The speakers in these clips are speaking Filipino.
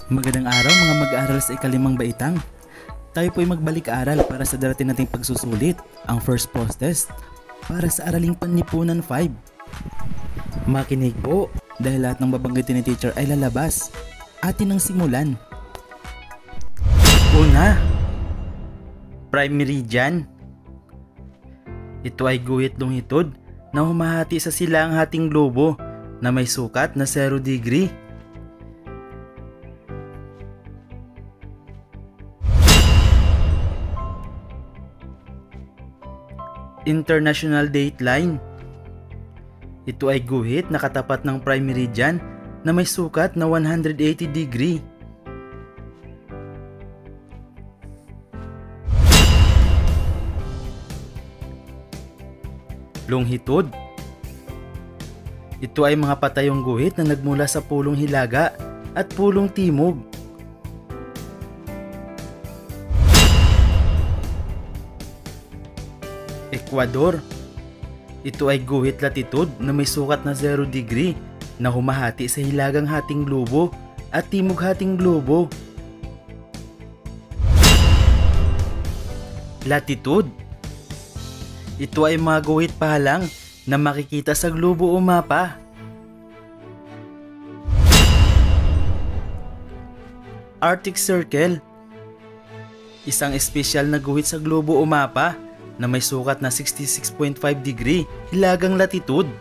Magandang araw mga mag-aaral sa ikalimang baitang. Tayo po ay magbalik-aral para sa darating nating pagsusulit, ang first post test para sa Araling Panlipunan 5. Makinig po dahil lahat ng babanggitin ni teacher ay lalabas. Atin ang simulan. Una, prime meridian. Ito ay guhit longitude na humahati sa silang hating globo na may sukat na 0 degree. International Dateline. Ito ay guhit na katapat ng prime meridian na may sukat na 180 degree. Longitude. Ito ay mga patayong guhit na nagmula sa pulong hilaga at pulong timog. Ecuador. Ito ay guhit latitude na may sukat na 0 degree na humahati sa hilagang hating globo at timog hating globo. Latitude. Ito ay mga guhit pahalang na makikita sa globo o mapa. Arctic Circle. Isang espesyal na guhit sa globo o mapa na may sukat na 66.5 degree hilagang latitude.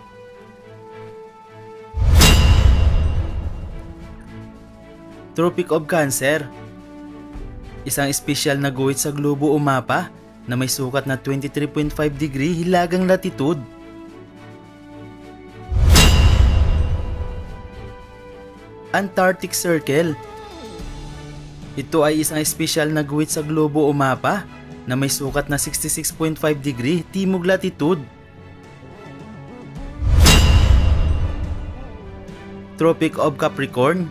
Tropic of Cancer. Isang espesyal na guhit sa globo o mapa na may sukat na 23.5 degree hilagang latitude. Antarctic Circle. Ito ay isang espesyal na guhit sa globo o mapa na may sukat na 66.5 degree timog latitude. Tropic of Capricorn.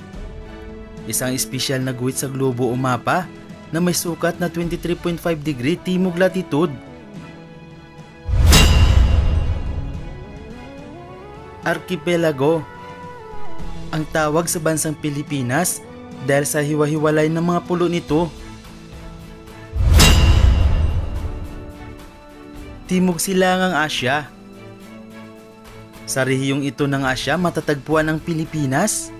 Isang espesyal na guhit sa globo o mapa na may sukat na 23.5 degree timog latitude. Archipelago. Ang tawag sa bansang Pilipinas dahil sa hiwa-hiwalay ng mga pulo nito. Timog Silangang Asya. Sa rehiyong ito ng Asya matatagpuan ang Pilipinas.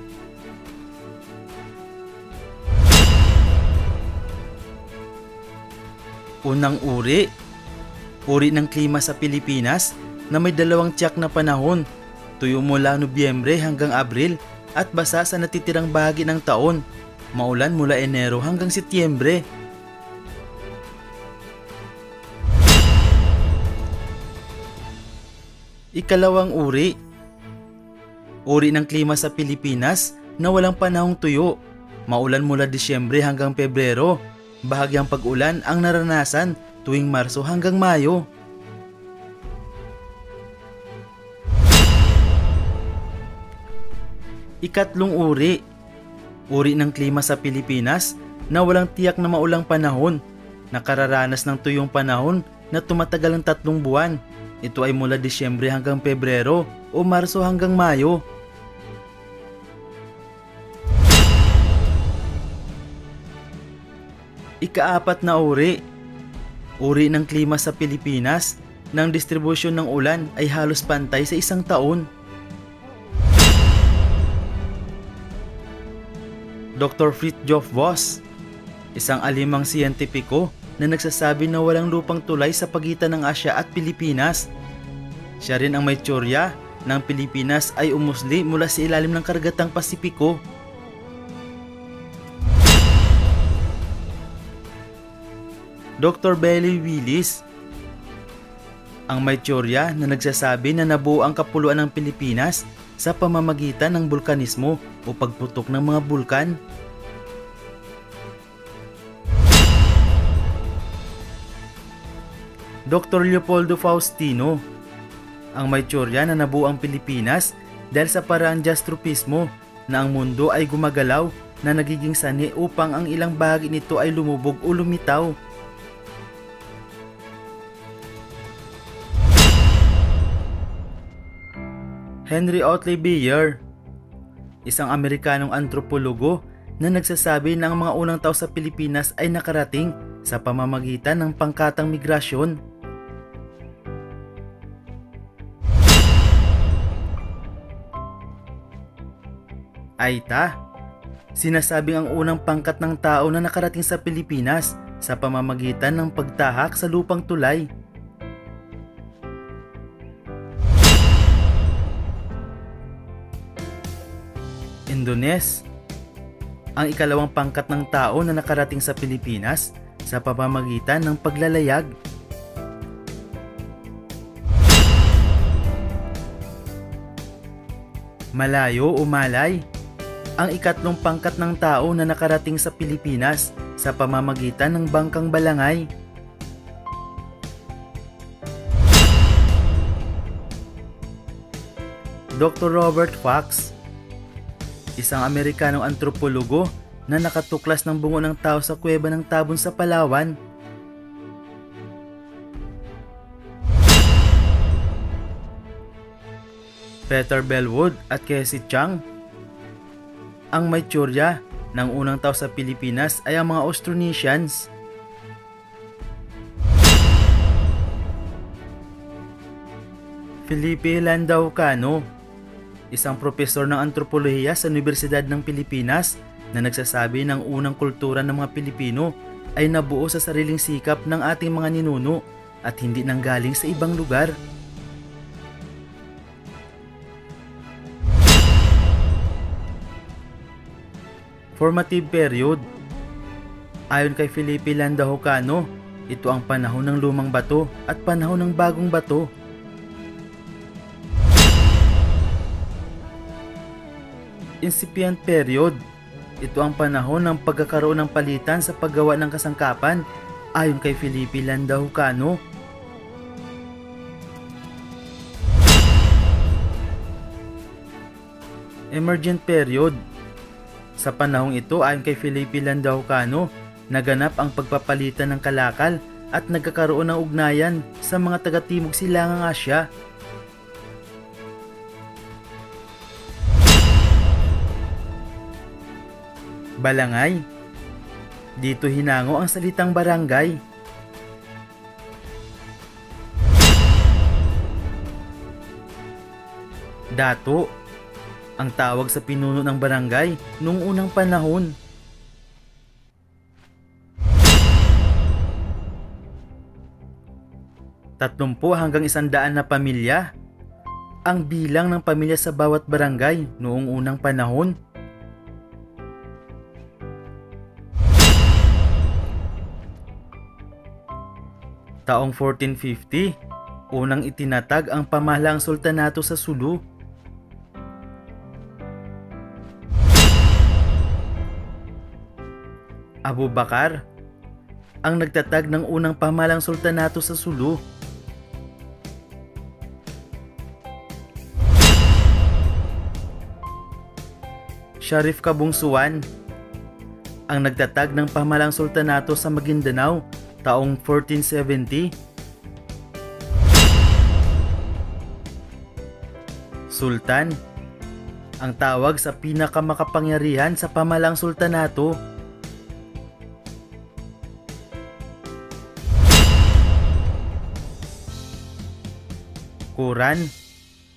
Unang uri. Uri ng klima sa Pilipinas na may dalawang tiyak na panahon, tuyo mula Nobyembre hanggang Abril at basa sa natitirang bahagi ng taon, maulan mula Enero hanggang Setyembre. Ikalawang uri. Uri ng klima sa Pilipinas na walang panahong tuyo, maulan mula Disyembre hanggang Pebrero, bahagyang pag-ulan ang naranasan tuwing Marso hanggang Mayo. Ikatlong uri. Uri ng klima sa Pilipinas na walang tiyak na maulang panahon, nakararanas ng tuyong panahon na tumatagal ng 3 buwan. Ito ay mula Disyembre hanggang Pebrero o Marso hanggang Mayo. Ikaapat na uri. Uri ng klima sa Pilipinas ng distribusyon ng ulan ay halos pantay sa isang taon. Dr. Fridtjof Voss, isang alimang siyentipiko na nagsasabi na walang lupang tulay sa pagitan ng Asya at Pilipinas. Siya rin ang may teorya na ang Pilipinas ay umusli mula sa ilalim ng Karagatang Pasipiko. Dr. Bailey Willis, ang may teorya na nagsasabi na nabuo ang kapuluan ng Pilipinas sa pamamagitan ng bulkanismo o pagputok ng mga bulkan. Dr. Leopoldo Faustino, ang may teorya na nabuo ang Pilipinas dahil sa paraang geostropismo na ang mundo ay gumagalaw na nagiging sani upang ang ilang bahagi nito ay lumubog o lumitaw. Henry Otley Beyer, isang Amerikanong antropologo na nagsasabi na ang mga unang tao sa Pilipinas ay nakarating sa pamamagitan ng pangkatang migrasyon. Aita, sinasabing ang unang pangkat ng tao na nakarating sa Pilipinas sa pamamagitan ng pagtahak sa lupang tulay. Indones, ang ikalawang pangkat ng tao na nakarating sa Pilipinas sa pamamagitan ng paglalayag. Malayo o Malay, ang ikatlong pangkat ng tao na nakarating sa Pilipinas sa pamamagitan ng bangkang balangay. Dr. Robert Fox, isang Amerikanong antropologo na nakatuklas ng bungo ng tao sa kuweba ng Tabon sa Palawan. Peter Bellwood at Casey Chang, ang may tsorya ng unang tao sa Pilipinas ay ang mga Austronesians. Felipe Landao Cano, isang propesor ng antropolohiya sa Universidad ng Pilipinas na nagsasabi ng unang kultura ng mga Pilipino ay nabuo sa sariling sikap ng ating mga ninuno at hindi nanggaling sa ibang lugar. Formative period. Ayon kay Felipe Landao Cano, ito ang panahon ng lumang bato at panahon ng bagong bato. Incipient period. Ito ang panahon ng pagkakaroon ng palitan sa paggawa ng kasangkapan ayon kay Felipe Landao Cano. Emergent period. Sa panahong ito ayon kay Felipe Landao Cano, naganap ang pagpapalitan ng kalakal at nagkakaroon ng ugnayan sa mga taga-timog silangang Asya. Balangay. Dito hinango ang salitang barangay. Dato, ang tawag sa pinuno ng barangay noong unang panahon. Tatlumpu hanggang 100 na pamilya, ang bilang ng pamilya sa bawat barangay noong unang panahon. Taong 1450, unang itinatag ang pamahalaang sultanato sa Sulu. Abu Bakar, ang nagtatag ng unang pamahalang sultanato sa Sulu. Sharif Kabungsuan, ang nagtatag ng pamahalang sultanato sa Maguindanao taong 1470. Sultan, ang tawag sa pinakamakapangyarihan sa pamahalang sultanato. Quran,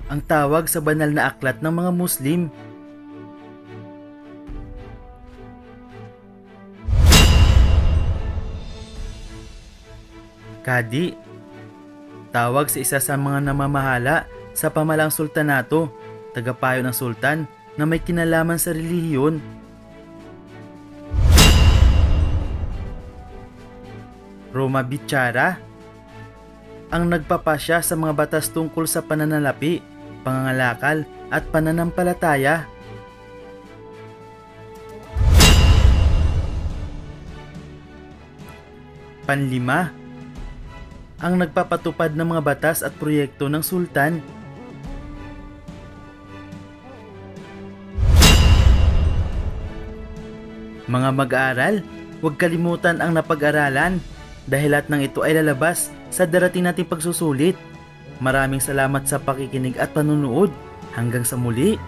ang tawag sa banal na aklat ng mga Muslim. Kadi, tawag sa isa sa mga namamahala sa pamahalang sultanato, tagapayo ng sultan na may kinalaman sa relihiyon. Roma Bichara, ang nagpapasya sa mga batas tungkol sa pananalapi, pangangalakal at pananampalataya. Panlima, ang nagpapatupad ng mga batas at proyekto ng sultan. Mga mag-aaral, huwag kalimutan ang napag-aralan dahil lahat ng ito ay lalabas sa darating nating pagsusulit. Maraming salamat sa pakikinig at panunood. Hanggang sa muli.